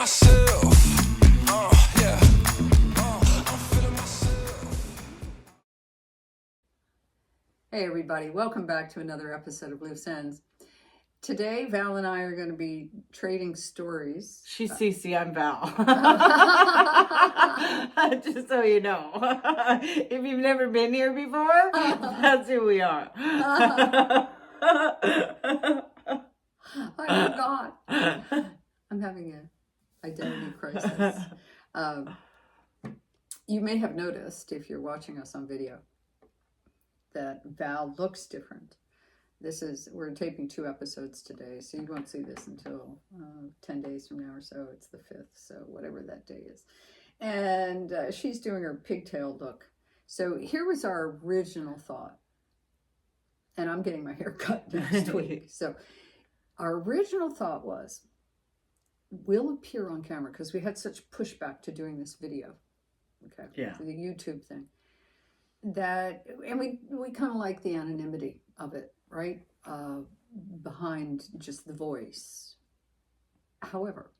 myself. Yeah. I'm feeling myself. Hey everybody, welcome back to another episode of Loose Ends. Today, Val and I are going to be trading stories. She's Cece, I'm Val. Just so you know. If you've never been here before, that's who we are. I forgot. I'm having an identity crisis. You may have noticed, if you're watching us on video, that Val looks different. We're taping 2 episodes today, so you won't see this until 10 days from now or so. It's the 5th, so whatever that day is. And she's doing her pigtail look. So here was our original thought. And I'm getting my hair cut next week. So our original thought was, we'll appear on camera, because we had such pushback to doing this video. Okay. Yeah. For the YouTube thing. And we kind of like the anonymity of it, right? Behind just the voice. However,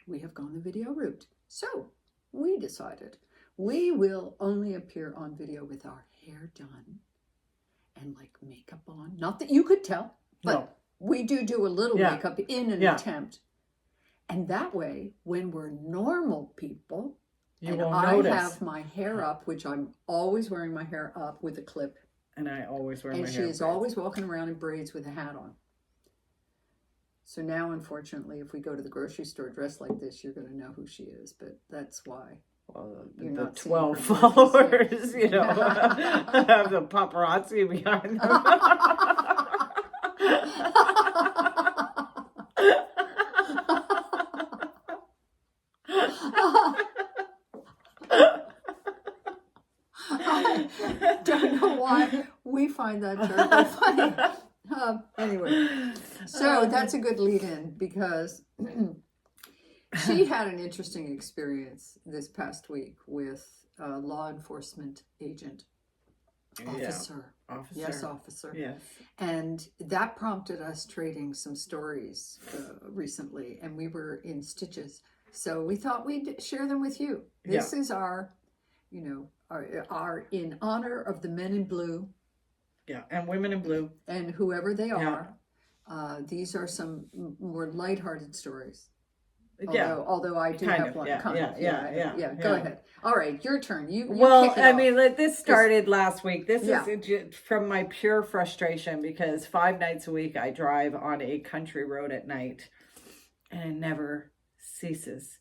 we have gone the video route. So we decided we will only appear on video with our hair done and like makeup on. Not that you could tell, but No. we do a little makeup in an Yeah. attempt. And that way, when we're normal people, You and won't I notice. have my hair up, which I'm always wearing my hair up with a clip. And I always wear And my she hair is braids. always walking around in braids with a hat on. So now, unfortunately, if we go to the grocery store dressed like this, you're going to know who she is. But that's why. Well, You're the not seeing 12 her followers, you know, have the paparazzi behind them. I don't know why we find that terribly funny. Anyway, so that's a good lead in, because she had an interesting experience this past week with a law enforcement agent. Officer. Officer. Yes, officer. Yes. And that prompted us trading some stories recently, and we were in stitches. So we thought we'd share them with you. This is our, our in honor of the men in blue. Yeah, and women in blue. And whoever they are. These are some more lighthearted stories. Although I do have one. Yeah. Go ahead. All right, your turn. You kick it off. This started last week. This is from my pure frustration, because 5 nights a week I drive on a country road at night, and it never ceases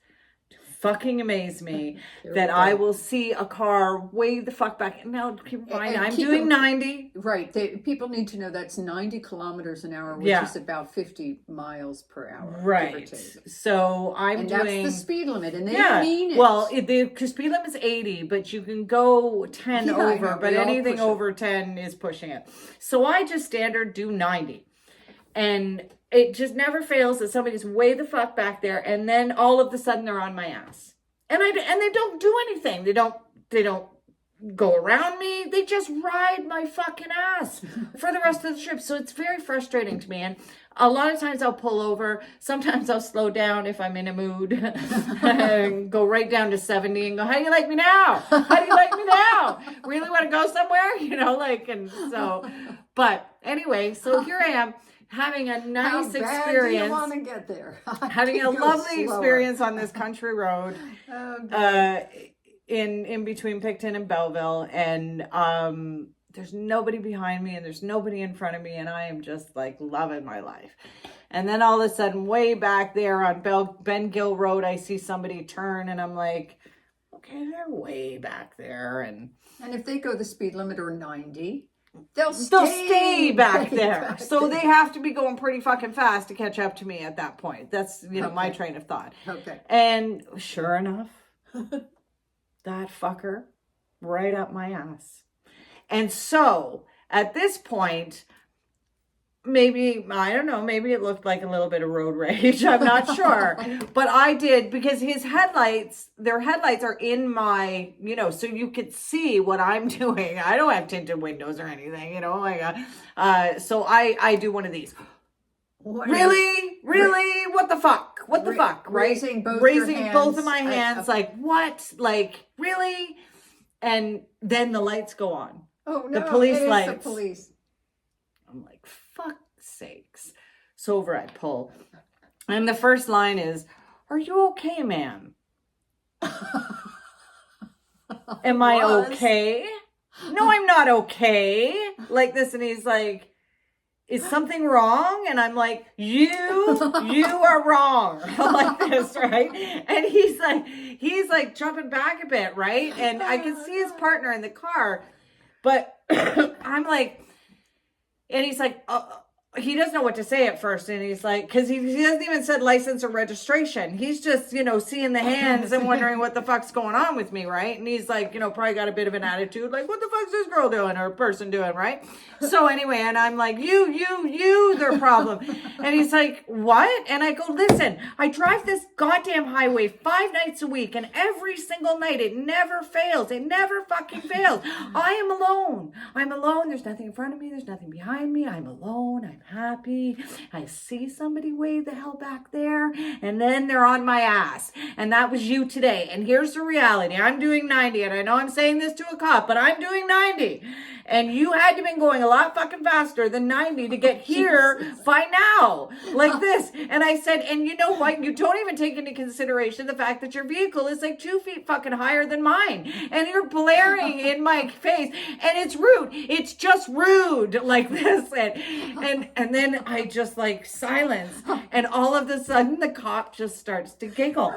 to fucking amaze me that I will see a car way the fuck back. Now, keep in mind, I'm doing 90. Right. People need to know that's 90 kilometers an hour, which is about 50 miles per hour. Right. So and that's the speed limit, and they mean it. Well, the speed limit is 80, but you can go 10 over, but anything over 10 is pushing it. So I just standard do 90. And it just never fails that somebody's way the fuck back there, and then all of a sudden they're on my ass. And they don't do anything. They don't go around me. They just ride my fucking ass for the rest of the trip. So it's very frustrating to me. And a lot of times I'll pull over. Sometimes I'll slow down if I'm in a mood and go right down to 70 and go, how do you like me now? How do you like me now? Really want to go somewhere? And so, but anyway, so here I am having a nice experience. How bad do you want to get there? Having a lovely experience on this country road. In between Picton and Belleville, and there's nobody behind me and there's nobody in front of me, and I am just like loving my life. And then all of a sudden, way back there on Ben Gill Road, I see somebody turn, and I'm like, okay, they're way back there, and if they go the speed limit or 90, they'll stay back there. So they have to be going pretty fucking fast to catch up to me at that point. That's my train of thought. Okay. And sure enough, that fucker right up my ass. And so at this point, maybe, I don't know, maybe it looked like a little bit of road rage. I'm not sure. But I did, because their headlights are in my, so you could see what I'm doing. I don't have tinted windows or anything, so I do one of these. Really? What the fuck? What the fuck? Right? Raising both Both of my hands. Like, what? Like, really? And then the lights go on. Oh, no. The police it is lights. the police. I'm like, fuck sakes. So over I pull. And the first line is, "Are you okay, ma'am?" Am I okay? No, I'm not okay. Like this. And he's like, "Is something wrong?" And I'm like, you are wrong. Like this, right? And he's like jumping back a bit, right? And I can see his partner in the car, but I'm like, and he's like, he doesn't know what to say at first. And he's like, because he hasn't even said license or registration. He's just, seeing the hands and wondering what the fuck's going on with me, right? And he's like, probably got a bit of an attitude, like, what the fuck's this girl doing or person doing, right? So anyway, and I'm like, you, their problem. And he's like, what? And I go, listen, I drive this goddamn highway 5 nights a week, and every single night it never fails. It never fucking fails. I am alone. I'm alone. There's nothing in front of me. There's nothing behind me. I'm alone. I'm happy. I see somebody way the hell back there, and then they're on my ass. And that was you today. And here's the reality. I'm doing 90, and I know I'm saying this to a cop, but I'm doing 90. And you had to been going a lot fucking faster than 90 to get here by now. Like this. And I said, and you know what? You don't even take into consideration the fact that your vehicle is like 2 feet fucking higher than mine. And you're blaring in my face. And it's rude. It's just rude. Like this. And then I just like silence. And all of a sudden the cop just starts to giggle.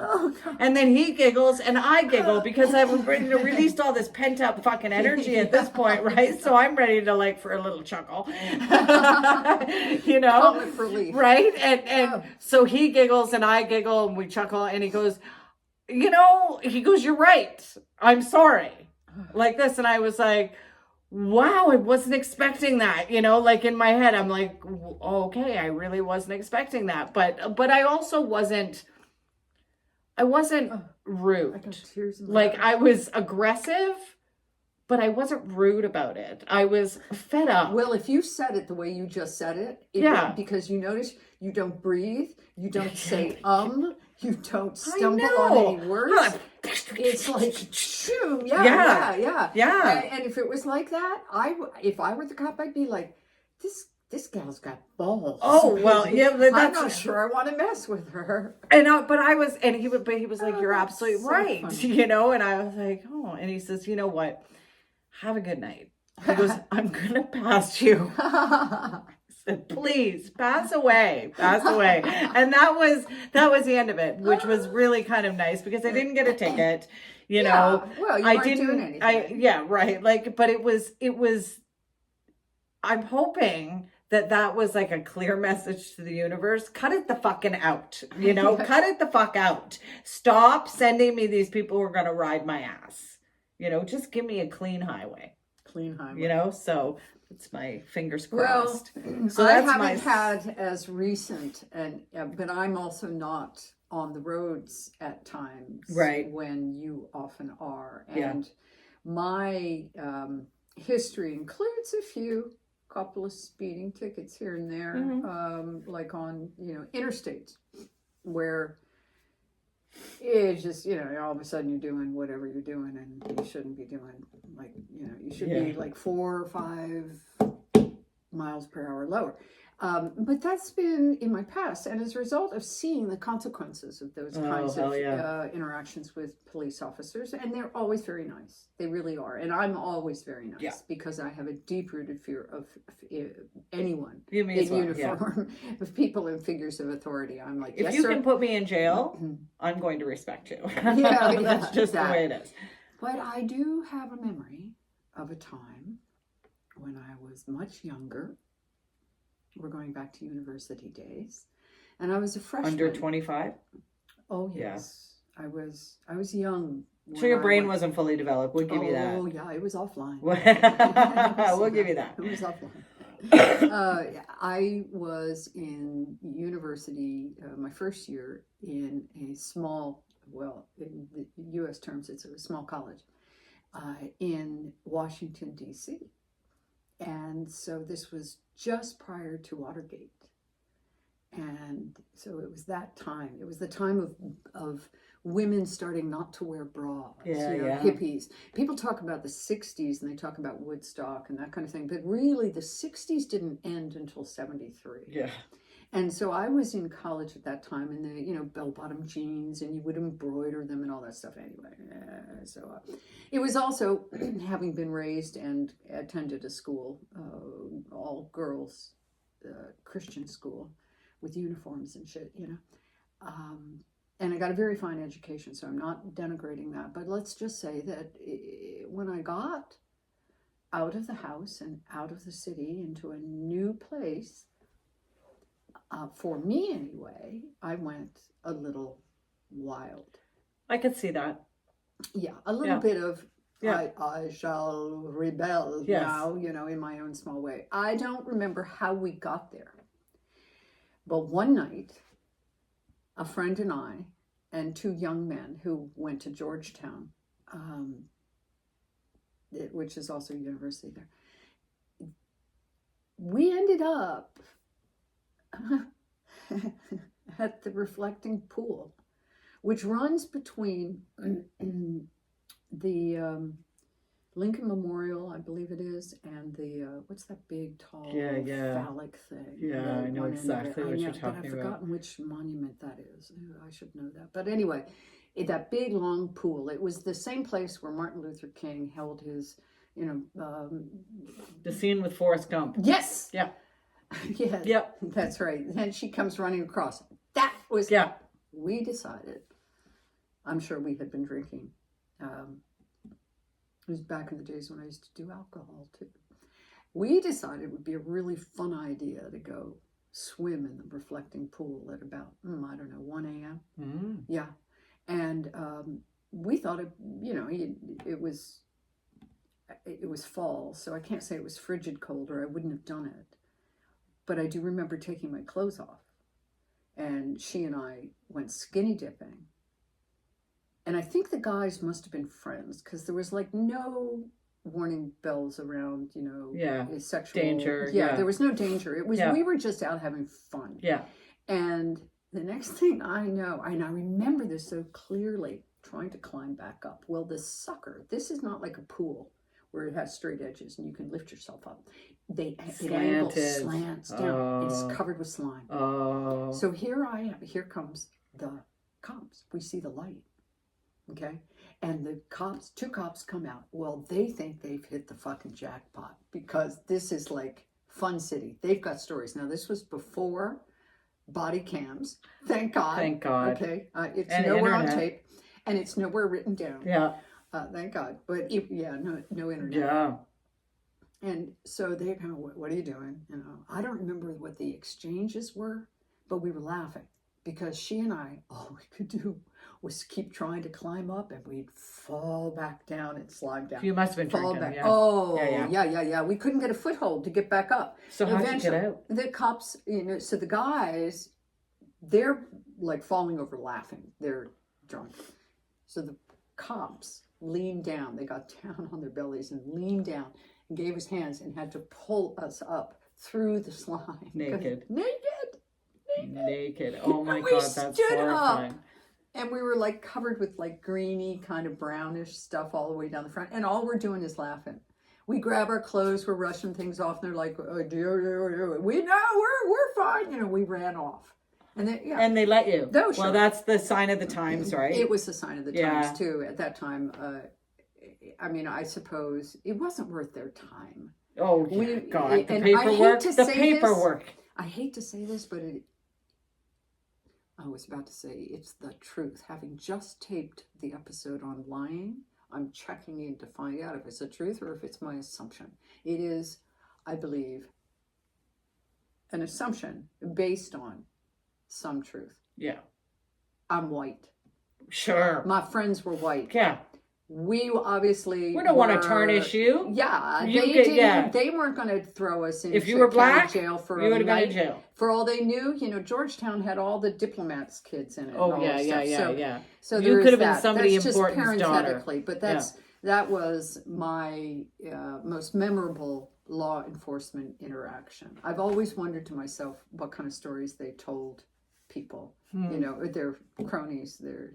And then he giggles and I giggle because I've released all this pent up fucking energy at this point, right? So I'm ready to like for a little chuckle, Comic relief. Right? And so he giggles and I giggle and we chuckle and he goes, you're right. I'm sorry. Like this. And I was like, wow, I wasn't expecting that, like in my head, I'm like, okay, I really wasn't expecting that. But I also wasn't rude. I got tears in my Like eyes. I was aggressive, but I wasn't rude about it. I was fed up. Well, if you said it the way you just said it, Yeah. because you notice you don't breathe, you don't say you don't stumble know. on any words. It's like, shoo, yeah. And if it was like that, if I were the cop, I'd be like, this gal's got balls. Oh, well, yeah, but I'm that's not sure I want to mess with her. And he was like, you're that's absolutely so right, funny. and I was like, oh, and he says, you know what? Have a good night. He goes, I'm gonna pass you. I said, please pass away. And that was the end of it, which was really kind of nice because I didn't get a ticket. Well, you I weren't didn't. doing anything. Right. Like, but it was. I'm hoping that was like a clear message to the universe. Cut it the fucking out. Cut it the fuck out. Stop sending me these people who are gonna ride my ass. Just give me a clean highway. So it's my fingers crossed. Well, so I that's haven't had as recent, but I'm also not on the roads at times, Right. when you often are. Yeah. And my history includes a couple of speeding tickets here and there, like on interstates, where it's just all of a sudden you're doing whatever you're doing and you shouldn't be doing, like you should be like 4 or 5 miles per hour lower. But that's been in my past, and as a result of seeing the consequences of those kinds of interactions with police officers, and they're always very nice. They really are, and I'm always very nice because I have a deep-rooted fear of anyone in uniform, of people in figures of authority. I'm like, if you can put me in jail, I'm going to respect you. That's just the way it is. But I do have a memory of a time when I was much younger. We're going back to university days, and I was a freshman. Under 25? Oh yes, I was young. So your brain wasn't fully developed. We'll give you that. Oh yeah, it was offline. We'll give you that. It was offline. I was in university my first year in a small, in the U.S. terms, it's a small college in Washington, D.C. And so this was just prior to Watergate. And so it was that time. It was the time of women starting not to wear bras. Hippies. People talk about the 60s and they talk about Woodstock and that kind of thing. But really, the 60s didn't end until 73. Yeah. And so I was in college at that time, and the bell-bottom jeans, and you would embroider them and all that stuff anyway. So it was also having been raised and attended a school, all girls, Christian school, with uniforms and shit, and I got a very fine education, so I'm not denigrating that. But let's just say that when I got out of the house and out of the city into a new place, for me anyway, I went a little wild. I could see that. Yeah, a little bit of, I shall rebel now, in my own small way. I don't remember how we got there. But one night, a friend and I, and two young men who went to Georgetown, which is also a university there, we ended up at the reflecting pool, which runs between the Lincoln Memorial, I believe it is, and the what's that big tall phallic thing? Yeah, I know exactly what you're talking but I've about. forgotten which monument that is. I should know that. But anyway, that big long pool. It was the same place where Martin Luther King held his, the scene with Forrest Gump. Yes. Yeah. Yeah. Yep. That's right. And she comes running across. That was. Yeah. We decided. I'm sure we had been drinking. It was back in the days when I used to do alcohol too. We decided it would be a really fun idea to go swim in the reflecting pool at about, 1 a.m. Mm. Yeah. And we thought it was fall, so I can't say it was frigid cold or I wouldn't have done it. But I do remember taking my clothes off. And she and I went skinny dipping. And I think the guys must have been friends because there was no warning bells around, sexual danger. Yeah, there was no danger. It was we were just out having fun. Yeah. And the next thing I know, and I remember this so clearly, trying to climb back up. Well, this is not like a pool where it has straight edges and you can lift yourself up. It slants down. It's covered with slime. Oh. So here I am. Here comes the cops. We see the light. Okay, and the two cops come out. Well, they think they've hit the fucking jackpot because this is like Fun City. They've got stories. Now, this was before body cams. Thank God. Thank God. Okay, it's and nowhere internet. on tape, and it's nowhere written down. Yeah. Thank God. But no internet. Yeah. And so they kind of, what are you doing? I don't remember what the exchanges were, but we were laughing because she and I, all we could do was keep trying to climb up and we'd fall back down and slide down. You must have been fall drinking. back. Yeah. Oh, yeah. We couldn't get a foothold to get back up. So how'd you get out? The cops, so the guys, they're like falling over laughing. They're drunk. So the cops leaned down. They got down on their bellies and leaned down and gave us hands and had to pull us up through the slime. Naked. Naked. Oh my And we God, that's stood horrifying. up. And we were like covered with like greeny kind of brownish stuff all the way down the front. And all we're doing is laughing. We grab our clothes, we're rushing things off. And they're like, we know, we're fine. We ran off. And then, And they let you. No, sure. Well, that's the sign of the times, right? It was the sign of the times too. At that time, I suppose it wasn't worth their time. Oh, yeah, God. The and paperwork. I hate to say this, but I was about to say it's the truth. Having just taped the episode on lying, I'm checking in to find out if it's the truth or if it's my assumption. It is, I believe, an assumption based on some truth. Yeah. I'm white. Sure. My friends were white. Yeah. We obviously We don't want to tarnish you. Yeah, You they weren't going to throw us into if you were black, jail for you a would have been night. in jail. For all they knew, Georgetown had all the diplomats' kids in it. Oh and all yeah, that yeah, stuff. yeah. So You could have been that. somebody that's important's just daughter. parenthetically, but that's That was my most memorable law enforcement interaction. I've always wondered to myself what kind of stories they told people, you know, their cronies, their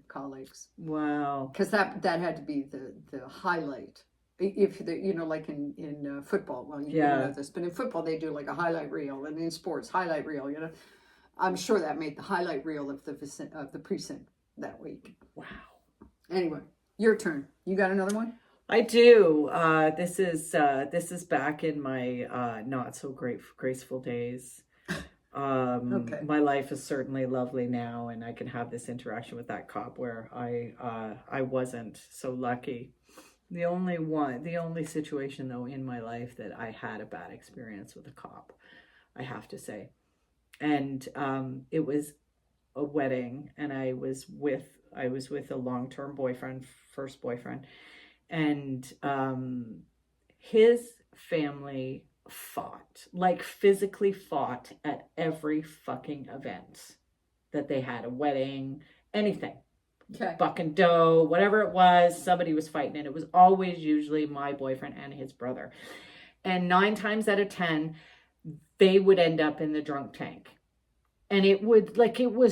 colleagues. Wow. Because that had to be the highlight. If the, you know, like in football, well, you don't know this, but in football they do like a highlight reel, and in sports, highlight reel. You know, I'm sure that made the highlight reel of the precinct that week. Wow. Anyway, your turn. You got another one? I do. This is back in my not so graceful days. Okay. My life is certainly lovely now, and I can have this interaction with that cop where I wasn't so lucky. The only situation though in my life that I had a bad experience with a cop, I have to say. And it was a wedding, and I was with a long-term boyfriend, first boyfriend, and his family fought, like physically fought at every fucking event that they had, a wedding, anything. Okay. Buck and dough, whatever it was, somebody was fighting, and it was always usually my boyfriend and his brother. And 9 times out of 10, they would end up in the drunk tank. And it was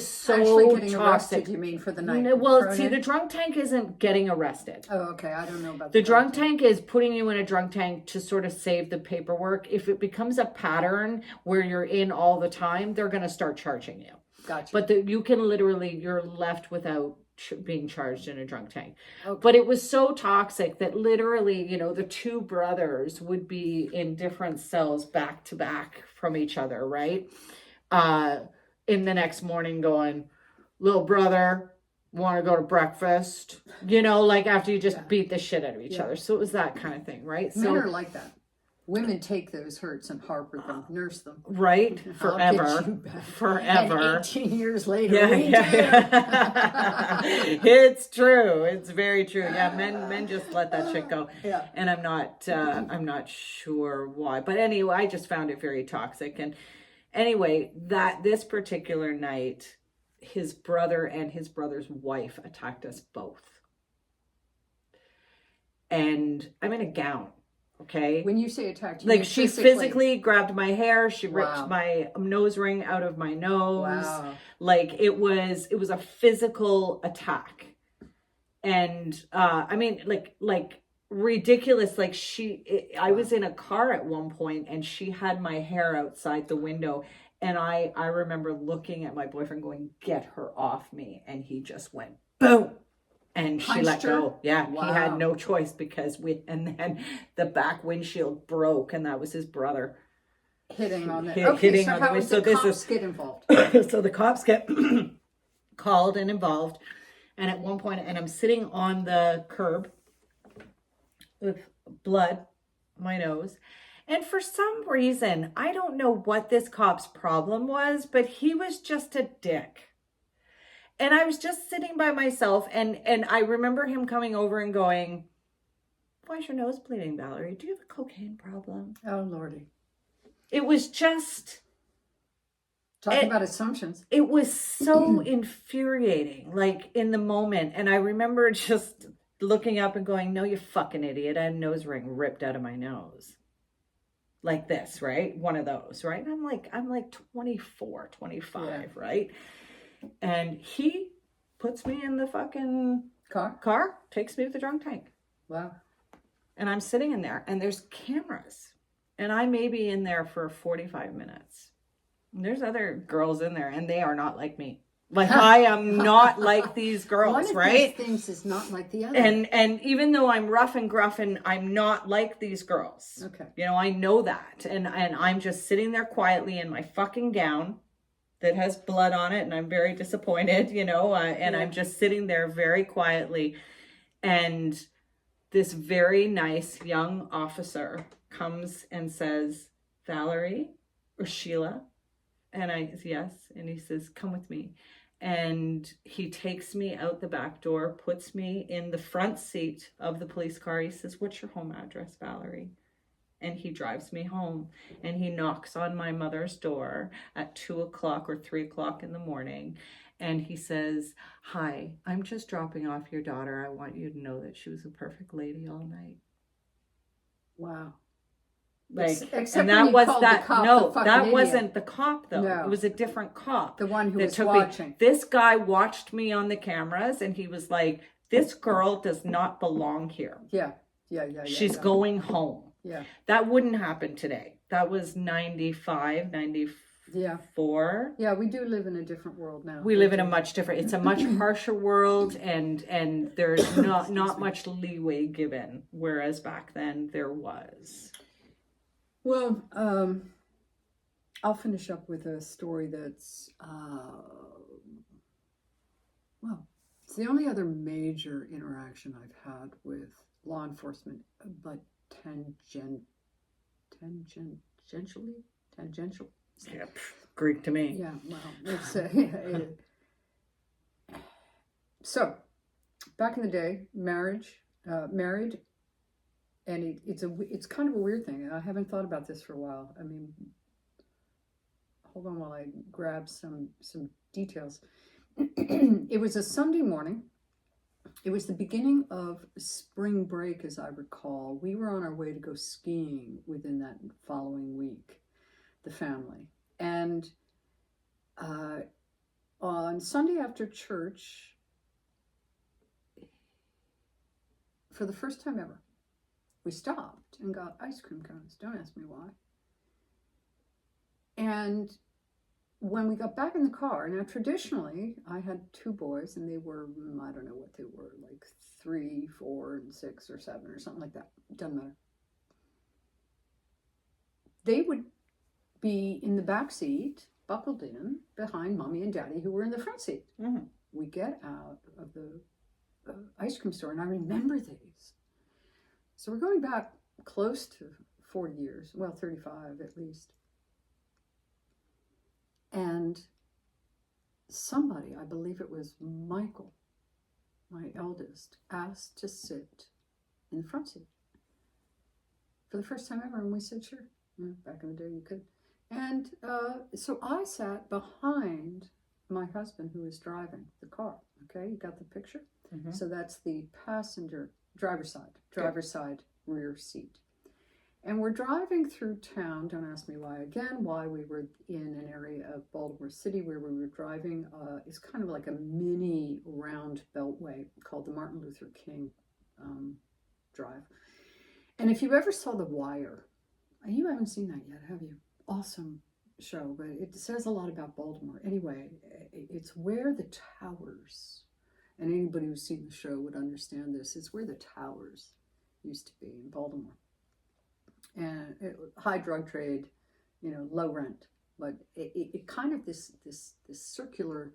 so Actually getting toxic. arrested, you mean, for the night? Well, see, the drunk tank isn't getting arrested. Oh, okay. I don't know about The drunk tank is putting you in a drunk tank to sort of save the paperwork. If it becomes a pattern where you're in all the time, they're going to start charging you. Gotcha. But you're left without being charged in a drunk tank. Okay. But it was so toxic that literally, you know, the 2 brothers would be in different cells back to back from each other, right? In the next morning going, little brother, want to go to breakfast? You know, like after you just beat the shit out of each other. So it was that kind of thing, right? Men are like that. Women take those hurts and harbor them, nurse them. Right? Forever. I'll get you back. Forever. And 18 years later, Yeah. It's true. It's very true. Yeah, men just let that shit go. Yeah. And I'm not sure why. But anyway, I just found it very toxic. And anyway, this particular night, his brother and his brother's wife attacked us both. And I'm in a gown. Okay. When you say attacked, you like mean she physically grabbed my hair. She ripped my nose ring out of my nose. Wow. Like it was a physical attack. And I mean, like ridiculous. Like I was in a car at one point, and she had my hair outside the window. And I remember looking at my boyfriend going, "Get her off me." And he just went, boom. And she let go. Yeah, wow. He had no choice because and then the back windshield broke, and that was his brother hitting on it. Hitting so on how the does the cops get involved? So the cops get called and involved, and at one point, and I'm sitting on the curb with blood on my nose, and for some reason, I don't know what this cop's problem was, but he was just a dick. And I was just sitting by myself, and I remember him coming over and going, "Why's your nose bleeding, Valerie? Do you have a cocaine problem?" Oh, Lordy. It was just... Talking about assumptions. It was so infuriating, like in the moment. And I remember just looking up and going, "No, you fucking idiot. I had a nose ring ripped out of my nose." Like this, right? One of those, right? And I'm like 24, 25, right? And he puts me in the fucking car, takes me to the drunk tank. Wow. And I'm sitting in there, and there's cameras. And I may be in there for 45 minutes. And there's other girls in there, and they are not like me. Like, I am not like these girls, One of right? these things is not like the other. And even though I'm rough and gruff, and I'm not like these girls. Okay. You know, I know that. And I'm just sitting there quietly in my fucking gown that has blood on it, and I'm very disappointed, you know, and I'm just sitting there very quietly, and this very nice young officer comes and says, "Valerie," or Sheila, and I said, "Yes," and he says, "Come with me," and he takes me out the back door, puts me in the front seat of the police car. He says, "What's your home address, Valerie?" And he drives me home, and he knocks on my mother's door at 2 o'clock or 3 o'clock in the morning. And he says, "Hi, I'm just dropping off your daughter. I want you to know that she was a perfect lady all night." Wow. Like, Except and when that you was called that. the cop No, the fucking that idiot. wasn't the cop though. No. It was a different cop. The one who that was took watching. me. This guy watched me on the cameras, and he was like, "This girl does not belong here. Yeah. She's going home." Yeah. That wouldn't happen today. That was 95, 94. Yeah, we do live in a different world now. We live in a much different, it's a much harsher world, and there's not much leeway given, whereas back then there was. Well, I'll finish up with a story that's, well, it's the only other major interaction I've had with law enforcement, but tangentially? Tangential? Yeah, Greek to me. Yeah, well, it's so back in the day, married, and it's kind of a weird thing. I haven't thought about this for a while. I mean, hold on while I grab some details. It was a Sunday morning. It was the beginning of spring break, as I recall. We were on our way to go skiing within that following week, the family. And on Sunday after church, for the first time ever, we stopped and got ice cream cones. Don't ask me why. And when we got back in the car, now traditionally I had two boys, and they were, I don't know what they were, like 3, 4, and 6 or 7 or something like that. Doesn't matter. They would be in the back seat, buckled in, behind mommy and daddy, who were in the front seat. Mm-hmm. We get out of the ice cream store, and I remember these. So we're going back close to 40 years, well, 35 at least. And somebody, I believe it was Michael, my eldest, asked to sit in the front seat for the first time ever. And we said, sure. Back in the day, you could. And so I sat behind my husband, who was driving the car. Okay, you got the picture? Mm-hmm. So that's the driver's side, rear seat. And we're driving through town. Don't ask me why again. Why we were in an area of Baltimore City where we were driving. It's kind of like a mini round beltway called the Martin Luther King Drive. And if you ever saw The Wire, you haven't seen that yet, have you? Awesome show, but it says a lot about Baltimore. Anyway, it's where the towers, and anybody who's seen the show would understand this, it's where the towers used to be in Baltimore. And high drug trade, low rent, but it kind of this circular,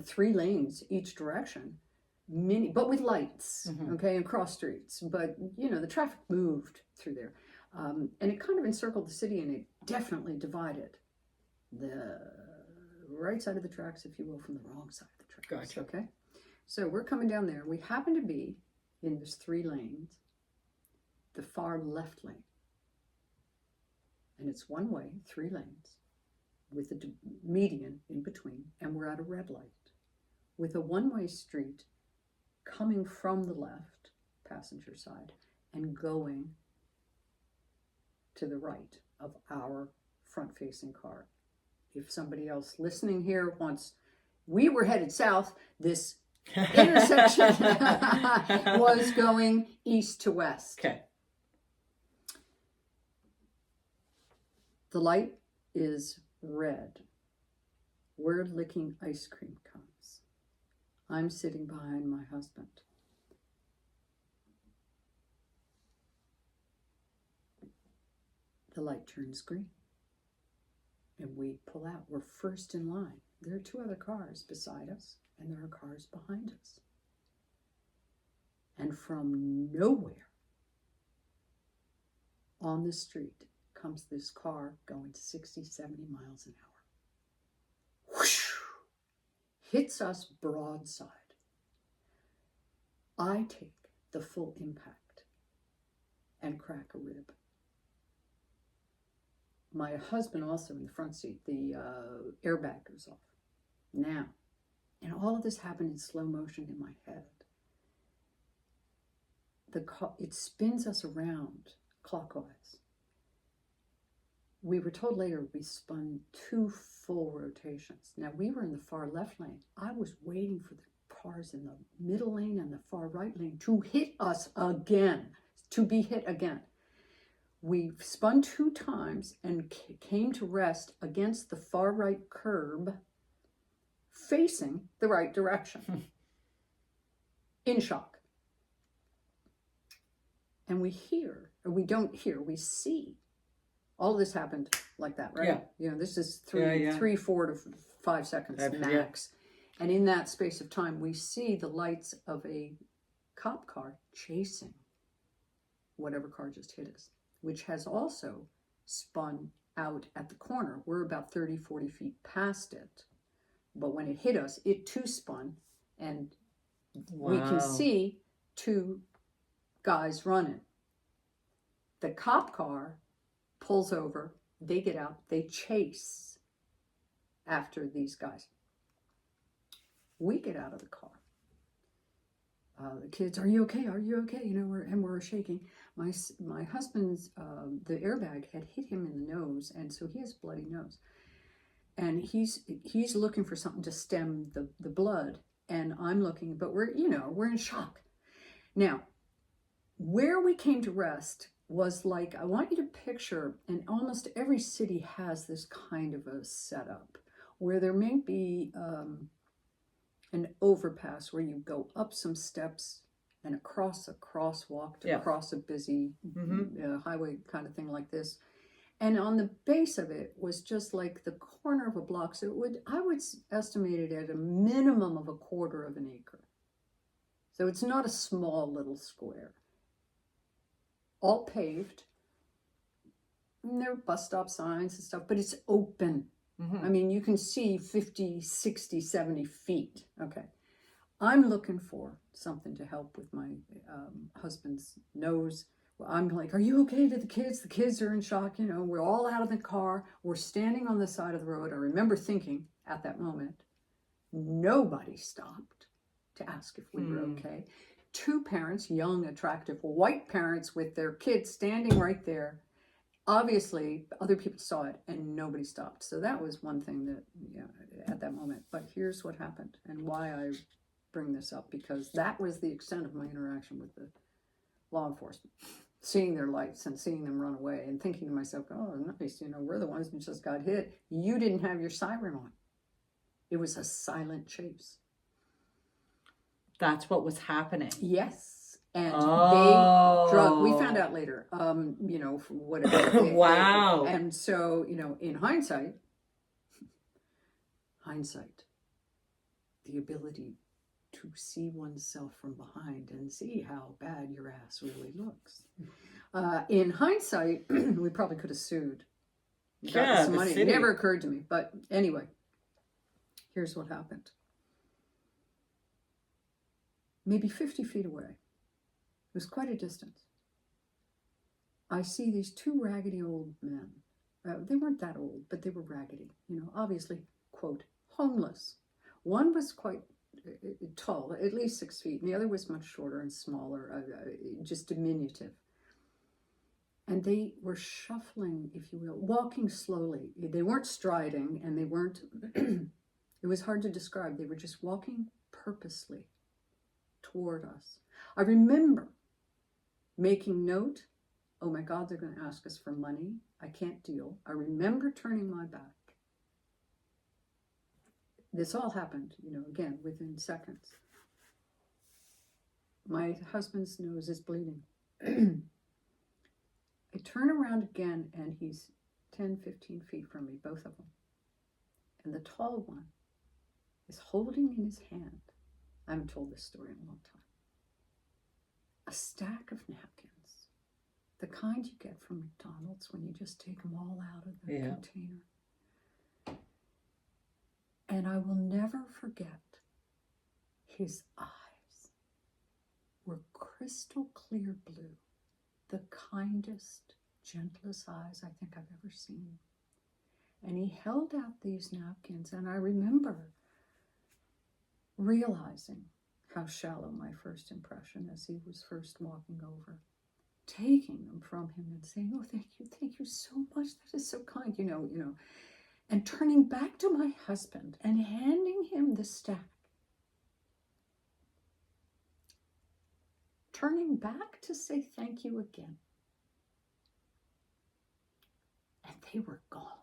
3 lanes each direction, but with lights, mm-hmm. Okay, and cross streets. But the traffic moved through there, and it kind of encircled the city, and it definitely divided the right side of the tracks, if you will, from the wrong side of the tracks. Gotcha. Okay, so we're coming down there. We happen to be in this 3 lanes. The far left lane, and it's one way, 3 lanes, with a median in between, and we're at a red light with a one-way street coming from the left passenger side and going to the right of our front-facing car. If somebody else listening here we were headed south, this intersection was going east to west. Okay. The light is red. We're licking ice cream cones. I'm sitting behind my husband. The light turns green. And we pull out. We're first in line. There are 2 other cars beside us, and there are cars behind us. And from nowhere on the street comes this car going 60, 70 miles an hour. Whoosh! Hits us broadside. I take the full impact and crack a rib. My husband also in the front seat, the airbag goes off. Now, and all of this happened in slow motion in my head. It spins us around clockwise. We were told later we spun 2 full rotations. Now, we were in the far left lane. I was waiting for the cars in the middle lane and the far right lane to hit us again, to be hit again. We spun 2 times and came to rest against the far right curb, facing the right direction, in shock. And we see. All of this happened like that, right? Yeah. You know, this is 3, 4 to 5 seconds max. And in that space of time, we see the lights of a cop car chasing whatever car just hit us, which has also spun out at the corner. We're about 30, 40 feet past it. But when it hit us, it too spun. And we can see 2 guys running. The cop car pulls over, they get out, they chase after these guys. We get out of the car. The kids, are you okay? Are you okay? You know, we're shaking. My husband's, the airbag had hit him in the nose, and so he has a bloody nose. And he's looking for something to stem the blood, and I'm looking, but we're in shock. Now, where we came to rest was like, I want you to picture, and almost every city has this kind of a setup, where there may be an overpass where you go up some steps and across a crosswalk to cross a busy highway kind of thing like this. And on the base of it was just like the corner of a block. So I would estimate it at a minimum of 1/4 of an acre. So it's not a small little square. All paved. And there are bus stop signs and stuff, but it's open. I mean, you can see 50, 60, 70 feet. Okay. I'm looking for something to help with my husband's nose. I'm like, are you okay? To the kids? The kids are in shock. You know, we're all out of the car. We're standing on the side of the road. I remember thinking at that moment, nobody stopped to ask if we were okay. 2 parents, young, attractive, white parents with their kids standing right there. Obviously, other people saw it and nobody stopped. So that was one thing that, at that moment. But here's what happened and why I bring this up, because that was the extent of my interaction with the law enforcement. Seeing their lights and seeing them run away and thinking to myself, oh, nice, we're the ones who just got hit. You didn't have your siren on. It was a silent chase. That's what was happening. Yes. And they drug. We found out later, whatever. Wow. And so, in hindsight, the ability to see oneself from behind and see how bad your ass really looks. In hindsight, we probably could have sued. Got some money. It never occurred to me. But anyway, here's what happened. Maybe 50 feet away. It was quite a distance. I see these 2 raggedy old men. They weren't that old, but they were raggedy. Obviously, quote, homeless. One was quite tall, at least 6 feet, and the other was much shorter and smaller, just diminutive. And they were shuffling, if you will, walking slowly. They weren't striding, and they weren't, it was hard to describe. They were just walking purposely toward us. I remember making note, oh my God, they're going to ask us for money. I can't deal. I remember turning my back. This all happened, again, within seconds. My husband's nose is bleeding. I turn around again and he's 10, 15 feet from me, both of them. And the tall one is holding in his hand, I haven't told this story in a long time, a stack of napkins, the kind you get from McDonald's when you just take them all out of the container. And I will never forget, his eyes were crystal clear blue, the kindest, gentlest eyes I think I've ever seen. And he held out these napkins, and I remember realizing how shallow my first impression as he was first walking over, taking them from him and saying, "Oh, thank you so much. That is so kind, you know," and turning back to my husband and handing him the stack. Turning back to say thank you again. And they were gone.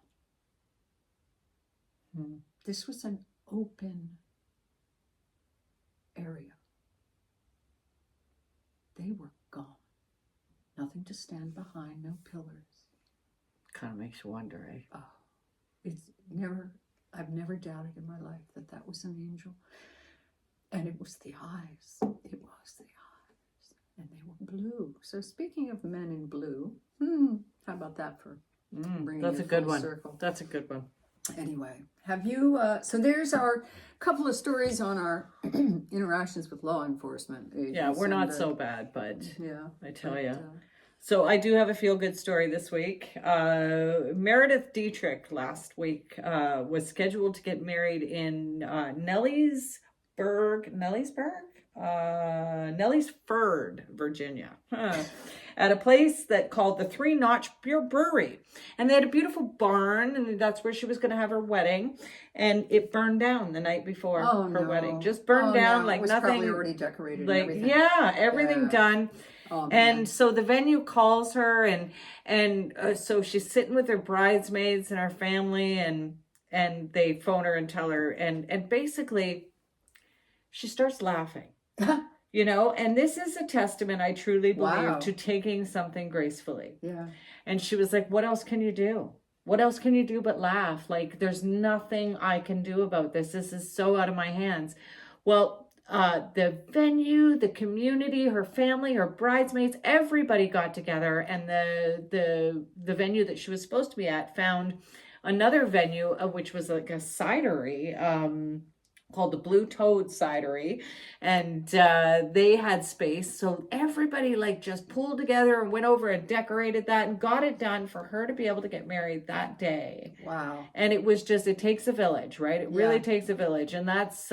This was an open area. They were gone. Nothing to stand behind, no pillars. Kind of makes you wonder, eh? Oh, I've never doubted in my life that was an angel. And it was the eyes. It was the eyes. And they were blue. So speaking of men in blue, how about that for bringing That's it a good full one. circle? That's a good one. Anyway, have you, so there's our couple of stories on our interactions with law enforcement agents. Yeah, we're not and, so bad, but yeah, I tell but, you. So I do have a feel-good story this week. Meredith Dietrich last week was scheduled to get married in Nelliesford, Virginia, at a place that called the Three Notch Brewery. And they had a beautiful barn, and that's where she was going to have her wedding. And it burned down the night before her wedding. Just burned down like it was nothing. Probably already decorated Like, and everything. yeah, everything done. Oh, and so the venue calls her, and so she's sitting with her bridesmaids and her family, and they phone her and tell her, and basically she starts laughing. And this is a testament, I truly believe, to taking something gracefully. Yeah. And she was like, what else can you do? What else can you do but laugh? Like, there's nothing I can do about this. This is so out of my hands. Well, the venue, the community, her family, her bridesmaids, everybody got together, and the venue that she was supposed to be at found another venue, which was like a cidery, called the Blue Toad Cidery, and they had space, so everybody like just pulled together and went over and decorated that and got it done for her to be able to get married that day. Wow. And it was just, it takes a village, right? It really takes a village, and that's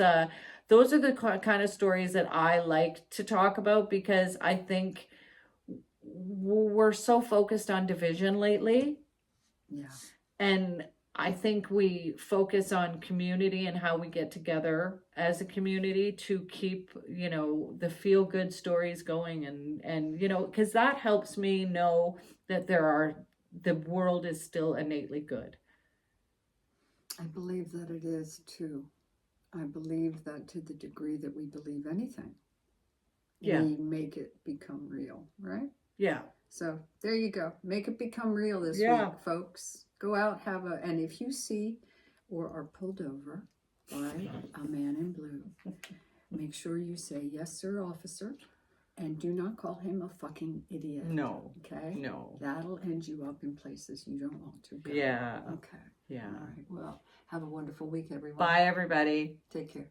those are the kind of stories that I like to talk about, because I think we're so focused on division lately. Yeah. And I think we focus on community and how we get together as a community to keep, the feel-good stories going, and because that helps me know that the world is still innately good. I believe that it is too. I believe that to the degree that we believe anything, we make it become real, right? Yeah. So there you go. Make it become real this week, folks. Go out, and if you see or are pulled over by a man in blue, make sure you say, "Yes, sir, officer," and do not call him a fucking idiot. No. Okay? No. That'll end you up in places you don't want to go. Yeah. Okay. Yeah. All right. Well, have a wonderful week, everyone. Bye, everybody. Take care.